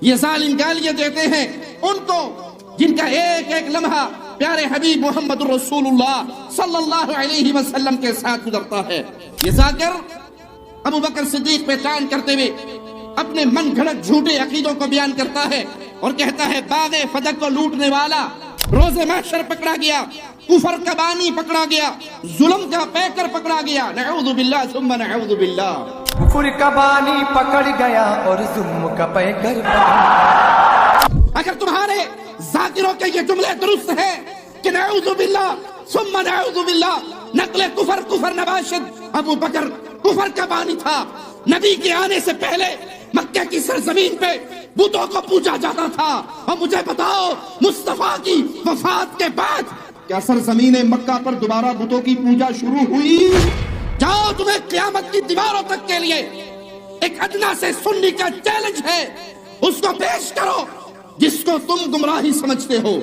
یہ ظالم گالیاں دیتے ہیں ان کو جن کا ایک ایک لمحہ پیارے حبیب محمد رسول اللہ صلی اللہ علیہ وسلم کے ساتھ گزرتا ہے۔ یہ ذاکر ابو بکر صدیق پہچان کرتے ہوئے اپنے من گھڑت جھوٹے عقیدوں کو بیان کرتا ہے اور کہتا ہے باغ فدق کو لوٹنے والا روز محشر پکڑا گیا، کفر کا بانی پکڑا گیا، ظلم کا پیکر پکڑا گیا، نعوذ باللہ ثم نعوذ باللہ۔ کفر کا بانی پکڑ گیا اور ظلم کا پیکر اگر تمہارے ذاکروں کے یہ جملے درست ہیں کہ نعوذ باللہ ثم نعوذ باللہ، نقل کفر نباشد ابو بکر کفر کا بانی تھا، نبی کے آنے سے پہلے مکہ کی سرزمین پہ بتوں کو پوجا جاتا تھا، اور مجھے بتاؤ مصطفیٰ کی وفات کے بعد کیا سرزمین مکہ پر دوبارہ بتوں کی پوجا شروع ہوئی؟ جاؤ، تمہیں قیامت کی دیواروں تک کے لیے ایک ادنا سے سنی کا چیلنج ہے، اس کو پیش کرو جس کو تم گمراہی سمجھتے ہو۔